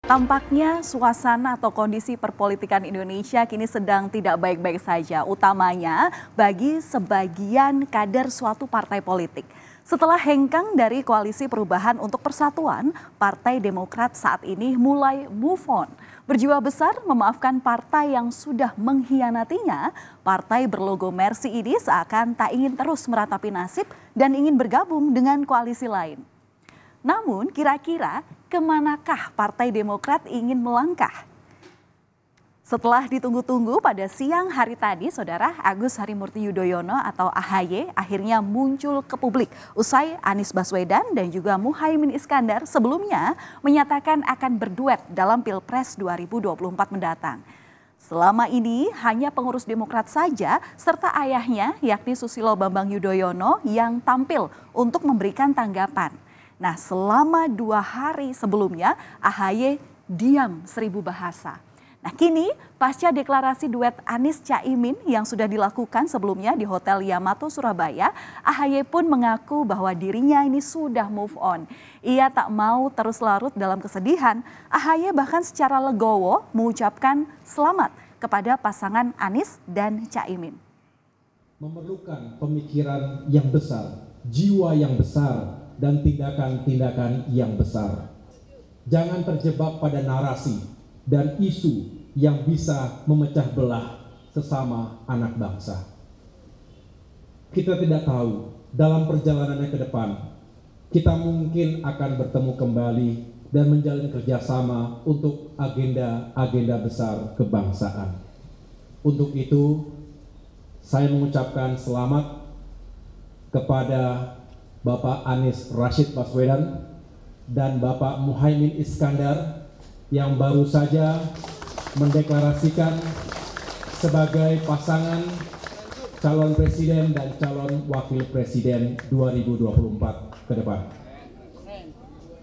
Tampaknya suasana atau kondisi perpolitikan Indonesia kini sedang tidak baik-baik saja, utamanya bagi sebagian kader suatu partai politik. Setelah hengkang dari Koalisi Perubahan untuk Persatuan, Partai Demokrat saat ini mulai move on. Berjiwa besar memaafkan partai yang sudah mengkhianatinya, partai berlogo Mercy ini seakan tak ingin terus meratapi nasib dan ingin bergabung dengan koalisi lain. Namun kira-kira kemanakah Partai Demokrat ingin melangkah? Setelah ditunggu-tunggu pada siang hari tadi, Saudara, Agus Harimurti Yudhoyono atau AHY akhirnya muncul ke publik usai Anies Baswedan dan juga Muhaimin Iskandar sebelumnya menyatakan akan berduet dalam Pilpres 2024 mendatang. Selama ini hanya pengurus Demokrat saja serta ayahnya yakni Susilo Bambang Yudhoyono yang tampil untuk memberikan tanggapan. Nah, selama 2 hari sebelumnya AHY diam 1000 bahasa. Nah, kini pasca deklarasi duet Anies Caimin yang sudah dilakukan sebelumnya di Hotel Yamato Surabaya, AHY pun mengaku bahwa dirinya ini sudah move on. Ia tak mau terus larut dalam kesedihan. AHY bahkan secara legowo mengucapkan selamat kepada pasangan Anies dan Caimin. Memerlukan pemikiran yang besar, jiwa yang besar, dan tindakan-tindakan yang besar. Jangan terjebak pada narasi dan isu yang bisa memecah belah sesama anak bangsa. Kita tidak tahu dalam perjalanannya ke depan, kita mungkin akan bertemu kembali dan menjalin kerjasama untuk agenda-agenda besar kebangsaan. Untuk itu, saya mengucapkan selamat kepada Bapak Anies Rashid Baswedan dan Bapak Muhaimin Iskandar yang baru saja mendeklarasikan sebagai pasangan calon presiden dan calon wakil presiden 2024 ke depan.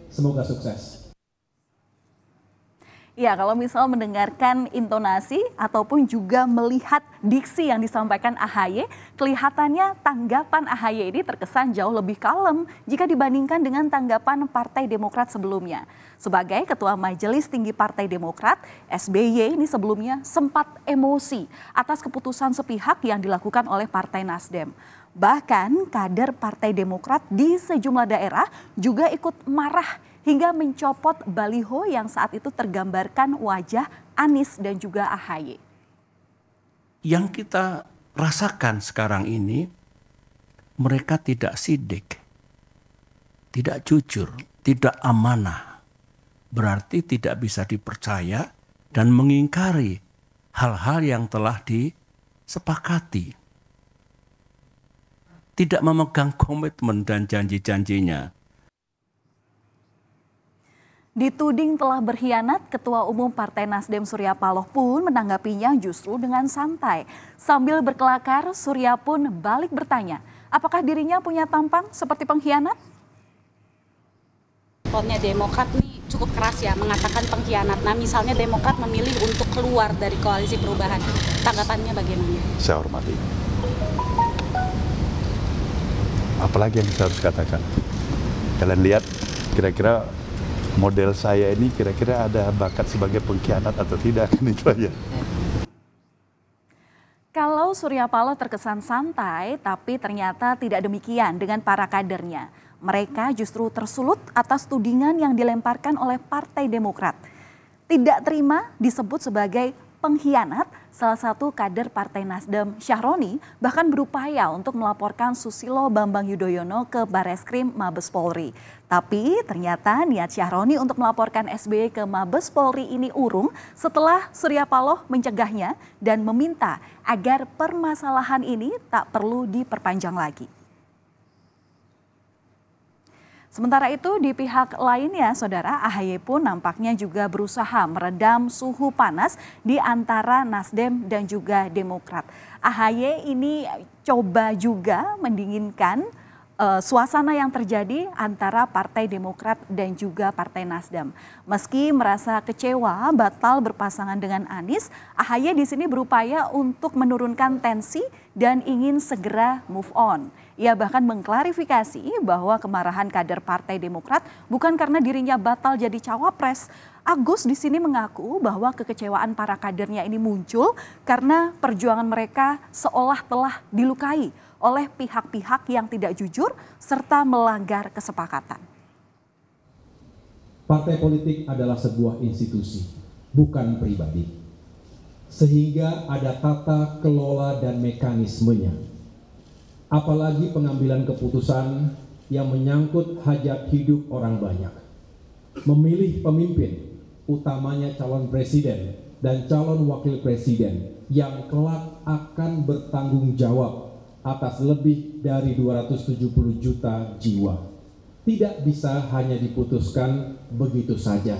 Semoga sukses. Ya, kalau misal mendengarkan intonasi ataupun juga melihat diksi yang disampaikan AHY, kelihatannya tanggapan AHY ini terkesan jauh lebih kalem jika dibandingkan dengan tanggapan Partai Demokrat sebelumnya. Sebagai Ketua Majelis Tinggi Partai Demokrat, SBY ini sebelumnya sempat emosi atas keputusan sepihak yang dilakukan oleh Partai Nasdem. Bahkan kader Partai Demokrat di sejumlah daerah juga ikut marah hingga mencopot baliho yang saat itu tergambarkan wajah Anies dan juga AHY. Yang kita rasakan sekarang ini, mereka tidak sidik, tidak jujur, tidak amanah. Berarti tidak bisa dipercaya dan mengingkari hal-hal yang telah disepakati. Tidak memegang komitmen dan janji-janjinya. Dituding telah berkhianat, Ketua Umum Partai Nasdem Surya Paloh pun menanggapinya justru dengan santai. Sambil berkelakar, Surya pun balik bertanya, apakah dirinya punya tampang seperti pengkhianat? Responnya Demokrat nih cukup keras ya, mengatakan pengkhianat. Nah, misalnya Demokrat memilih untuk keluar dari Koalisi Perubahan, tanggapannya bagaimana? Saya hormati. Apalagi yang saya harus katakan? Kalian lihat kira-kira model saya ini kira-kira ada bakat sebagai pengkhianat atau tidak, kan itu aja. Kalau Surya Paloh terkesan santai, tapi ternyata tidak demikian dengan para kadernya. Mereka justru tersulut atas tudingan yang dilemparkan oleh Partai Demokrat. Tidak terima disebut sebagai pengkhianat, salah satu kader Partai Nasdem, Syahroni, bahkan berupaya untuk melaporkan Susilo Bambang Yudhoyono ke Bareskrim Mabes Polri. Tapi ternyata niat Syahroni untuk melaporkan SBY ke Mabes Polri ini urung setelah Surya Paloh mencegahnya dan meminta agar permasalahan ini tak perlu diperpanjang lagi. Sementara itu di pihak lainnya, Saudara, AHY pun nampaknya juga berusaha meredam suhu panas di antara Nasdem dan juga Demokrat. AHY ini coba juga mendinginkan suasana yang terjadi antara Partai Demokrat dan juga Partai Nasdem. Meski merasa kecewa batal berpasangan dengan Anies, AHY di sini berupaya untuk menurunkan tensi dan ingin segera move on. Ia bahkan mengklarifikasi bahwa kemarahan kader Partai Demokrat bukan karena dirinya batal jadi cawapres. Agus di sini mengaku bahwa kekecewaan para kadernya ini muncul karena perjuangan mereka seolah telah dilukai oleh pihak-pihak yang tidak jujur serta melanggar kesepakatan. Partai politik adalah sebuah institusi, bukan pribadi. Sehingga ada tata kelola dan mekanismenya. Apalagi pengambilan keputusan yang menyangkut hajat hidup orang banyak. Memilih pemimpin, utamanya calon presiden dan calon wakil presiden yang kelak akan bertanggung jawab atas lebih dari 270 juta jiwa. Tidak bisa hanya diputuskan begitu saja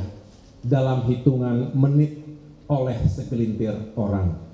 dalam hitungan menit oleh segelintir orang.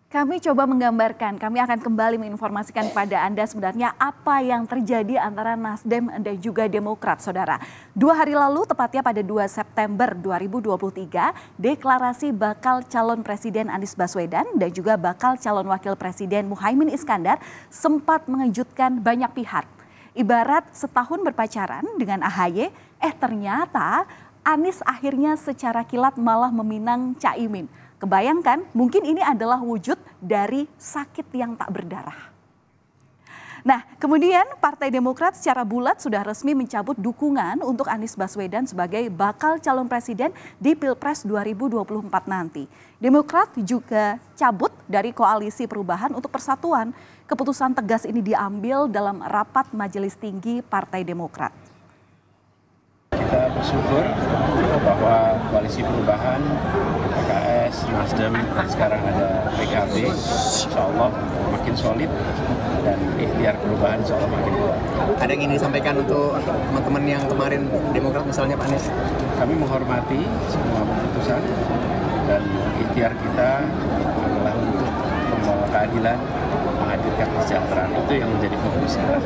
Kami coba menggambarkan, kami akan kembali menginformasikan kepada Anda sebenarnya apa yang terjadi antara Nasdem dan juga Demokrat, saudara. 2 hari lalu, tepatnya pada 2 September 2023, deklarasi bakal calon Presiden Anies Baswedan dan juga bakal calon Wakil Presiden Muhaimin Iskandar sempat mengejutkan banyak pihak. Ibarat setahun berpacaran dengan AHY, ternyata Anies akhirnya secara kilat malah meminang Caimin. Kebayangkan, mungkin ini adalah wujud dari sakit yang tak berdarah. Nah, kemudian Partai Demokrat secara bulat sudah resmi mencabut dukungan untuk Anies Baswedan sebagai bakal calon presiden di Pilpres 2024 nanti. Demokrat juga cabut dari Koalisi Perubahan untuk Persatuan. Keputusan tegas ini diambil dalam rapat Majelis Tinggi Partai Demokrat. Kita bersyukur bahwa Koalisi Perubahan, PKS, Nasdem, dan sekarang ada PKB, insya Allah makin solid dan ikhtiar perubahan insya Allah makin kuat. Ada yang ingin disampaikan untuk teman-teman yang kemarin Demokrat misalnya Pak Anies? Kami menghormati semua keputusan dan ikhtiar kita adalah untuk membawa keadilan, menghadirkan kesejahteraan. Itu yang menjadi fokus kita.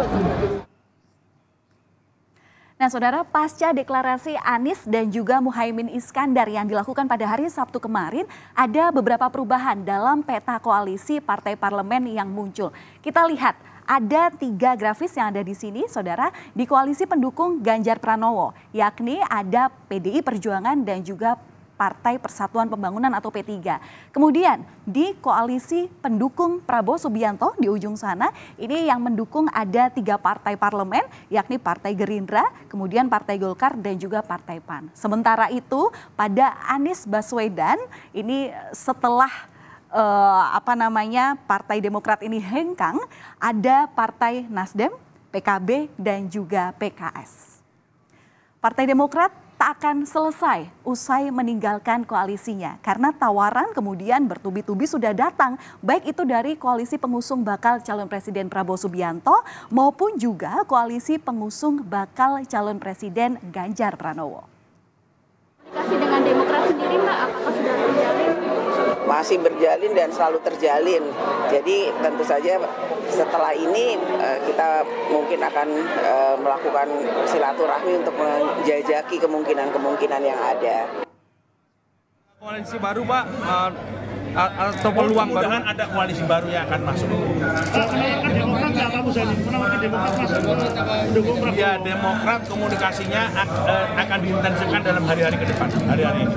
Nah, saudara, pasca deklarasi Anies dan juga Muhaimin Iskandar yang dilakukan pada hari Sabtu kemarin, ada beberapa perubahan dalam peta koalisi partai parlemen yang muncul. Kita lihat, ada 3 grafis yang ada di sini, saudara, di koalisi pendukung Ganjar Pranowo, yakni ada PDI Perjuangan dan juga Partai Persatuan Pembangunan atau P3. Kemudian di koalisi pendukung Prabowo Subianto di ujung sana, ini yang mendukung ada 3 partai parlemen, yakni Partai Gerindra, kemudian Partai Golkar dan juga Partai PAN. Sementara itu pada Anies Baswedan, ini setelah Partai Demokrat ini hengkang, ada Partai Nasdem, PKB dan juga PKS. Partai Demokrat tak akan selesai usai meninggalkan koalisinya karena tawaran kemudian bertubi-tubi sudah datang, baik itu dari koalisi pengusung bakal calon presiden Prabowo Subianto maupun juga koalisi pengusung bakal calon presiden Ganjar Pranowo. Komunikasi dengan Demokrat sendiri, Mbak, apakah sudah terjalin? Masih berjalin dan selalu terjalin. Jadi tentu saja setelah ini kita mungkin akan melakukan silaturahmi untuk menjajaki kemungkinan-kemungkinan yang ada. Koalisi baru, Pak, atau peluang baru? Ada koalisi baru yang akan masuk. Ya, Demokrat komunikasinya akan diintensifkan dalam hari-hari ke depan. Hari-hari ini.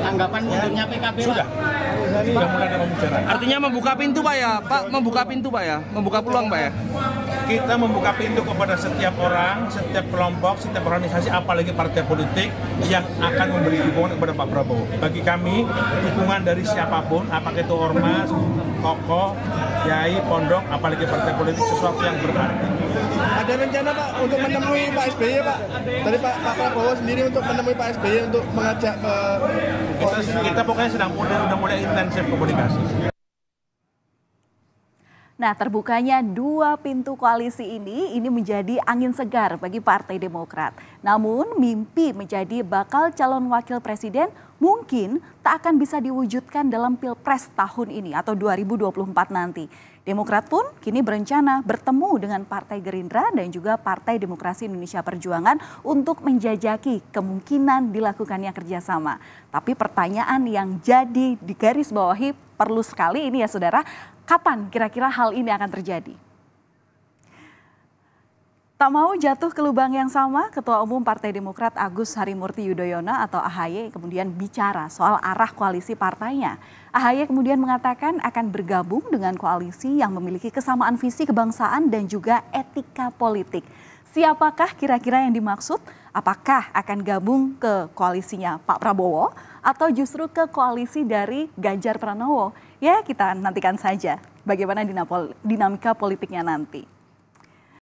Anggapan mundurnya PKB, sudah mulai ada pembicaraan. Artinya membuka pintu, Pak ya? Pak, membuka pintu, Pak ya? Membuka peluang, Pak ya? Kita membuka pintu kepada setiap orang, setiap kelompok, setiap organisasi, apalagi partai politik yang akan memberi dukungan kepada Pak Prabowo. Bagi kami, dukungan dari siapapun, apakah itu ormas, tokoh, kiai, pondok, apalagi partai politik, sesuatu yang berarti. Ada rencana, Pak, untuk menemui Pak SBY, Pak? Dari Pak Prabowo sendiri untuk menemui Pak SBY untuk mengajak ke kita pokoknya sudah mulai intensif komunikasi. Nah, terbukanya 2 pintu koalisi ini menjadi angin segar bagi Partai Demokrat. Namun mimpi menjadi bakal calon wakil presiden mungkin tak akan bisa diwujudkan dalam Pilpres tahun ini atau 2024 nanti. Demokrat pun kini berencana bertemu dengan Partai Gerindra dan juga Partai Demokrasi Indonesia Perjuangan untuk menjajaki kemungkinan dilakukannya kerjasama. Tapi pertanyaan yang jadi digarisbawahi perlu sekali ini ya saudara, kapan kira-kira hal ini akan terjadi? Tak mau jatuh ke lubang yang sama, Ketua Umum Partai Demokrat Agus Harimurti Yudhoyono atau AHY kemudian bicara soal arah koalisi partainya. AHY kemudian mengatakan akan bergabung dengan koalisi yang memiliki kesamaan visi kebangsaan dan juga etika politik. Siapakah kira-kira yang dimaksud? Apakah akan gabung ke koalisinya Pak Prabowo atau justru ke koalisi dari Ganjar Pranowo? Ya, kita nantikan saja bagaimana dinamika politiknya nanti.